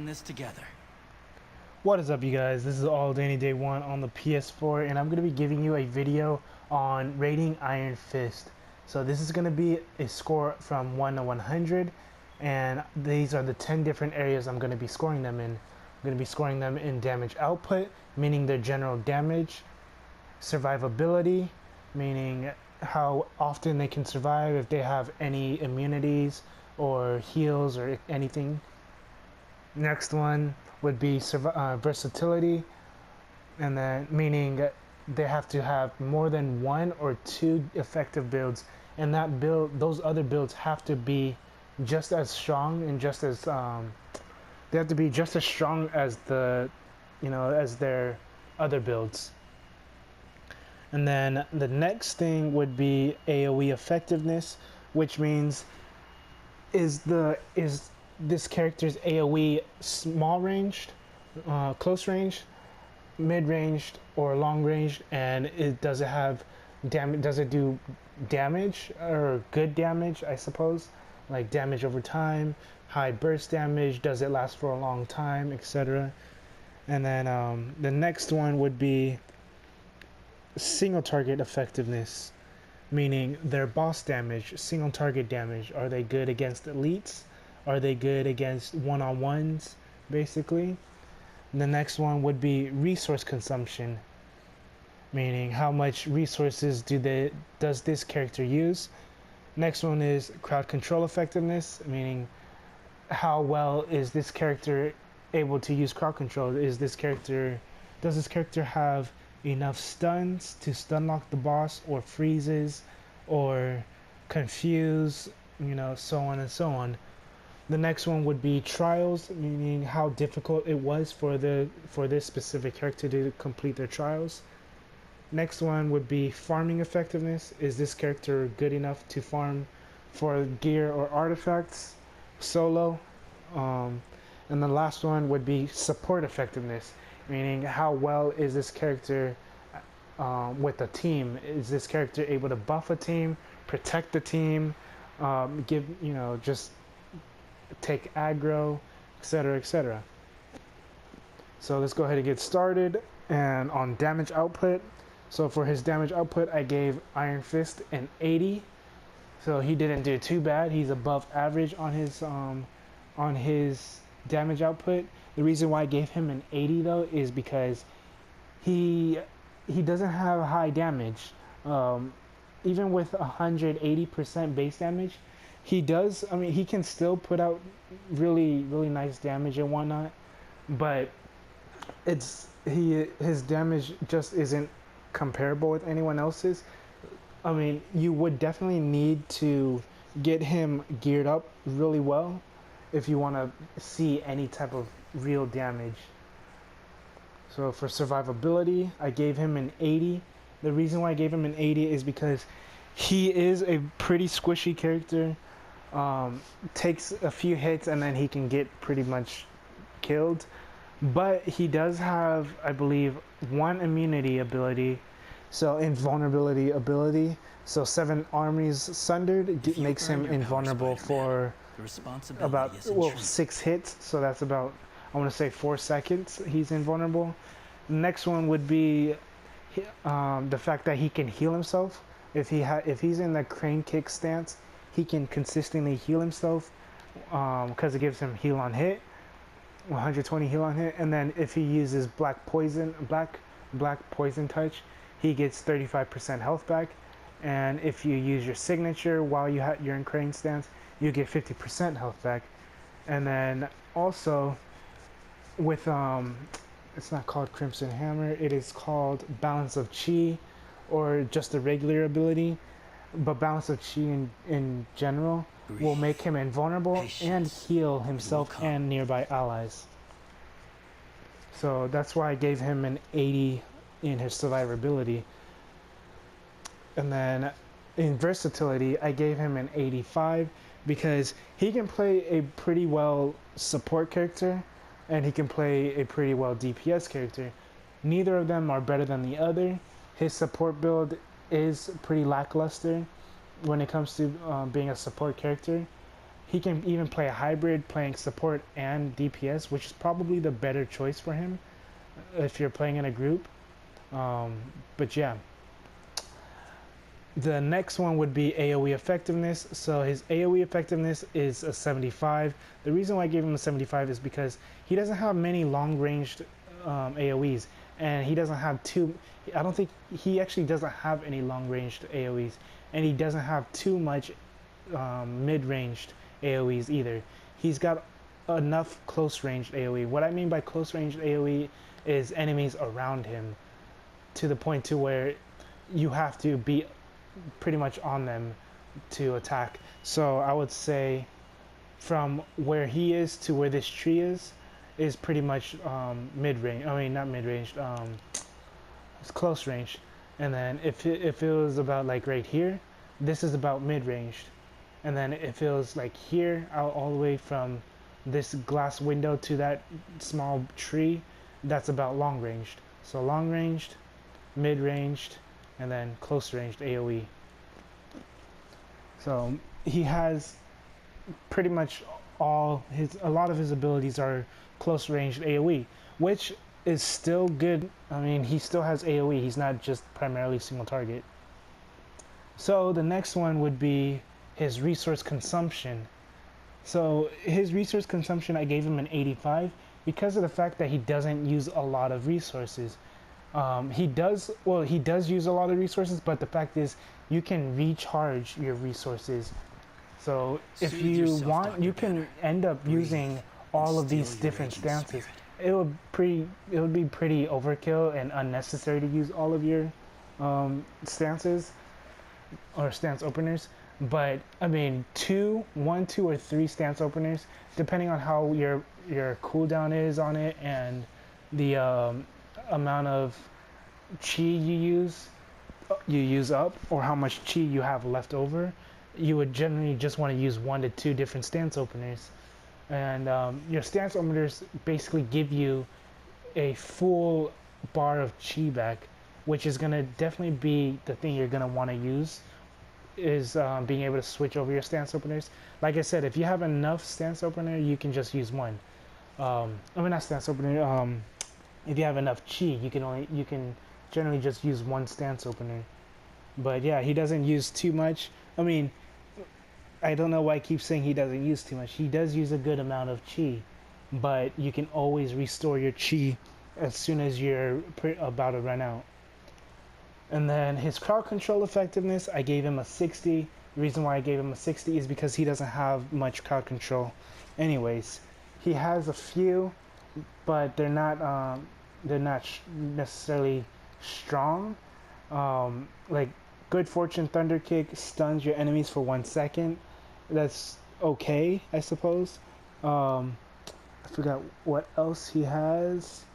this together. What is up, you guys? This is All Danny Day 1 on the PS4, and I'm going to be giving you a video on rating Iron Fist. So this is going to be a score from 1 to 100, and these are the 10 different areas I'm going to be scoring them in. I'm going to be scoring them in damage output, meaning their general damage, survivability, meaning how often they can survive, if they have any immunities or heals or anything. Next one would be versatility, and then meaning they have to have more than 1 or 2 effective builds, and that build, those other builds have to be just as strong and just as they have to be just as strong as as their other builds. And then the next thing would be AOE Effectiveness, which means is this character's AOE small ranged, close range, mid ranged, or long ranged, and does it have damage? Does it do damage or good damage, I suppose, like damage over time, high burst damage? Does it last for a long time, etc.? And then the next one would be single target effectiveness, meaning their boss damage, single target damage. Are they good against elites? Are they good against one-on-ones, basically? And the next one would be resource consumption, meaning how much resources does this character use. Next one is crowd control effectiveness, meaning how well is this character able to use crowd control? Does this character have enough stuns to stun lock the boss, or freezes, or confuse, so on and so on. The next one would be trials, meaning how difficult it was for this specific character to complete their trials. Next one would be farming effectiveness. Is this character good enough to farm for gear or artifacts solo? And the last one would be support effectiveness, meaning how well is this character with a team? Is this character able to buff a team, protect the team, just take aggro, etc., etc. So let's go ahead and get started. And on damage output, so for his damage output, I gave Iron Fist an 80. So he didn't do too bad. He's above average on his damage output. The reason why I gave him an 80 though is because he doesn't have high damage. Even with 180% base damage, he can still put out really nice damage and whatnot, but his damage just isn't comparable with anyone else's. You would definitely need to get him geared up really well if you want to see any type of real damage. So for survivability, I gave him an 80. The reason why I gave him an 80 is because he is a pretty squishy character. Takes a few hits and then he can get pretty much killed. But he does have, I believe, 1 immunity ability. So invulnerability ability. So 7 armies sundered makes him invulnerable for about 6 hits. So that's about, I want to say, 4 seconds he's invulnerable. Next one would be the fact that he can heal himself. If he's in the crane kick stance, he can consistently heal himself because it gives him heal on hit, 120 heal on hit. And then if he uses black poison touch, he gets 35% health back. And if you use your signature while you're in crane stance, you get 50% health back. And then also with it's not called Crimson Hammer, it is called Balance of Chi, or just a regular ability. But Balance of Chi in general will make him invulnerable and heal himself and nearby allies. So that's why I gave him an 80 in his survivability. And then in versatility, I gave him an 85 because he can play a pretty well support character and he can play a pretty well DPS character. Neither of them are better than the other. His support build is pretty lackluster when it comes to being a support character. He can even play a hybrid, playing support and DPS, which is probably the better choice for him if you're playing in a group. But yeah. The next one would be AOE Effectiveness. So his AOE Effectiveness is a 75. The reason why I gave him a 75 is because he doesn't have many long-ranged AOEs, and he doesn't have I don't think he actually doesn't have any long-ranged AOEs, and he doesn't have too much mid-ranged AOEs either. He's got enough close-ranged AOE. What I mean by close-ranged AOE is enemies around him, to the point to where you have to be pretty much on them to attack. So I would say from where he is to where this tree is pretty much mid-range. I mean, not mid-range, it's close range. And then if it was about like right here, this is about mid-ranged. And then if it was like here, out all the way from this glass window to that small tree, that's about long-ranged. So long-ranged, mid-ranged, and then close ranged AOE. So he has pretty much a lot of his abilities are close ranged AOE, which is still good. I mean, he still has AOE. He's not just primarily single target. So the next one would be his resource consumption. So his resource consumption, I gave him an 85 because of the fact that he doesn't use a lot of resources. He does use a lot of resources, but the fact is you can recharge your resources. So if you want, you can end up using all of these different stances. It would be pretty overkill and unnecessary to use all of your stances or stance openers. But I mean, 2, 2, or 3 stance openers, depending on how your cooldown is on it and the amount of chi you use up, or how much chi you have left over, you would generally just want to use 1 to 2 different stance openers. And your stance openers basically give you a full bar of chi back, which is going to definitely be the thing you're going to want to use, is being able to switch over your stance openers. Like I said, if you have enough stance opener, you can just use 1. I mean, not stance opener, if you have enough chi, you can generally just use 1 stance opener. But yeah, he doesn't use too much. I mean, I don't know why I keep saying he doesn't use too much. He does use a good amount of chi, but you can always restore your chi as soon as you're about to run out. And then his crowd control effectiveness, I gave him a 60. The reason why I gave him a 60 is because he doesn't have much crowd control anyways. He has a few, but they're not necessarily strong. Like Good Fortune Thunder Kick stuns your enemies for 1 second. That's okay, I suppose. I forgot what else he has.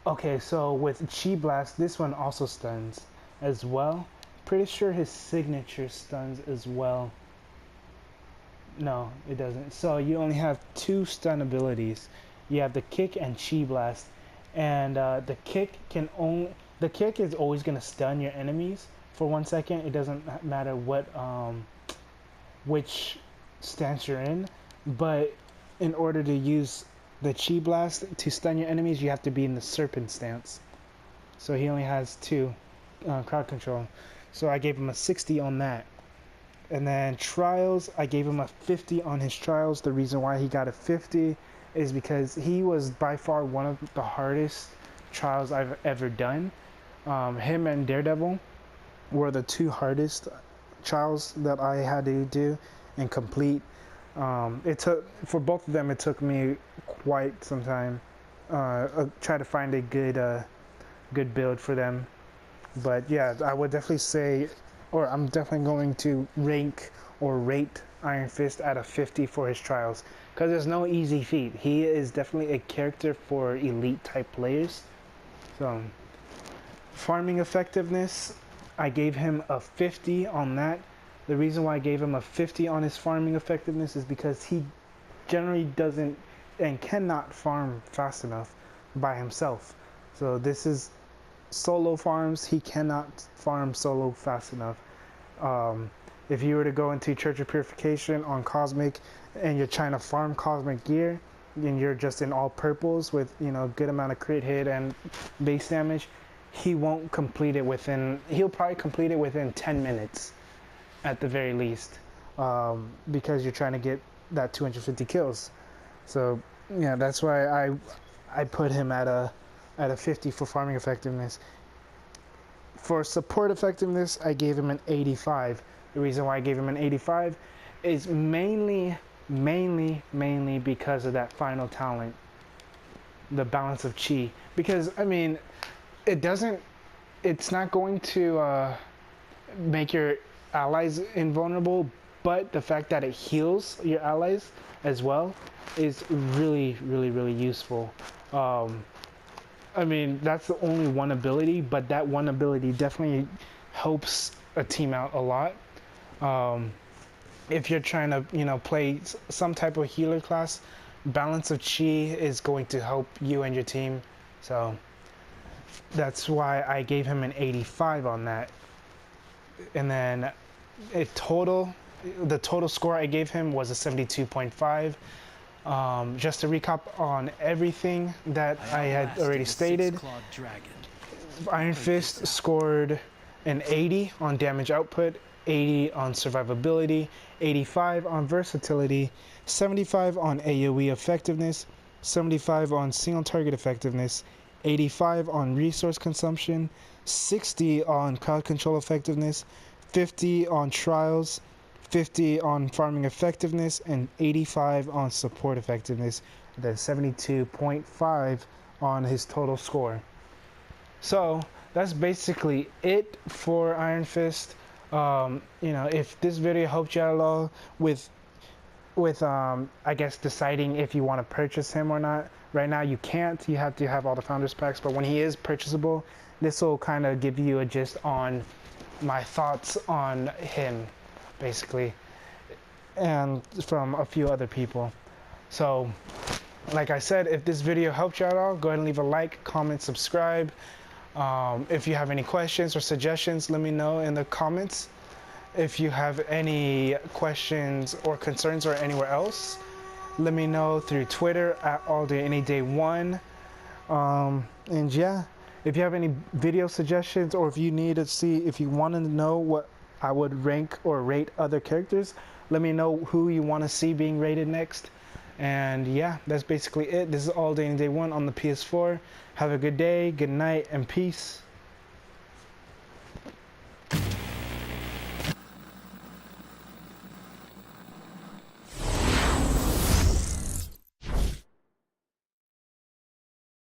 Okay, so with Chi Blast, this one also stuns as well. Pretty sure his signature stuns as well. No, it doesn't. So you only have 2 stun abilities. You have the kick and Chi Blast, and the kick is always gonna stun your enemies for 1 second. It doesn't matter what which stance you're in, but in order to use the Chi Blast to stun your enemies, you have to be in the Serpent stance. So he only has 2 crowd control. So I gave him a 60 on that. And then Trials, I gave him a 50 on his Trials. The reason why he got a 50 is because he was by far one of the hardest Trials I've ever done. Him and Daredevil were the 2 hardest Trials that I had to do and complete. It took, for both of them, it took me quite some time. Try to find a good build for them. But yeah, I would definitely say, or I'm definitely going to rank or rate Iron Fist at a 50 for his Trials, because there's no easy feat. He is definitely a character for elite type players. So farming effectiveness, I gave him a 50 on that. The reason why I gave him a 50 on his farming effectiveness is because he generally doesn't and cannot farm fast enough by himself. So this is solo farms. He cannot farm solo fast enough. if you were to go into Church of Purification on Cosmic and you're trying to farm Cosmic gear and you're just in all purples with, you know, a good amount of crit hit and base damage, he won't complete it within, he'll probably complete it within 10 minutes at the very least, because you're trying to get that 250 kills. So yeah, that's why I put him at a 50 for farming effectiveness. For support effectiveness, I gave him an 85. The reason why I gave him an 85 is mainly because of that final talent, the balance of chi. Because I mean, it's not going to make your allies invulnerable, but the fact that it heals your allies as well is really useful. I mean, that's the only one ability, but that one ability definitely helps a team out a lot. If you're trying to, you know, play some type of healer class, balance of chi is going to help you and your team. So that's why I gave him an 85 on that. And then the total score I gave him was a 72.5. Just to recap on everything that I had already stated, Ironfist scored an 80 on damage output, 80 on survivability, 85 on versatility, 75 on AOE effectiveness, 75 on single target effectiveness, 85 on resource consumption, 60 on crowd control effectiveness, 50 on trials, 50 on farming effectiveness, and 85 on support effectiveness, then 72.5 on his total score. So that's basically it for Ironfist. You know, if this video helped you out at all with I guess deciding if you want to purchase him or not. Right now you can't, you have to have all the founders packs, but when he is purchasable, this will kind of give you a gist on my thoughts on him, basically, and from a few other people. So like I said, if this video helped you at all, go ahead and leave a like, comment, subscribe. If you have any questions or suggestions, let me know in the comments. If you have any questions or concerns or anywhere else, let me know through Twitter at alldayanyday1. And yeah, if you have any video suggestions, or if you need to see, if you want to know what I would rank or rate other characters, let me know who you want to see being rated next. And yeah, that's basically it. This is All Day and Day 1 on the PS4. Have a good day, good night, and peace.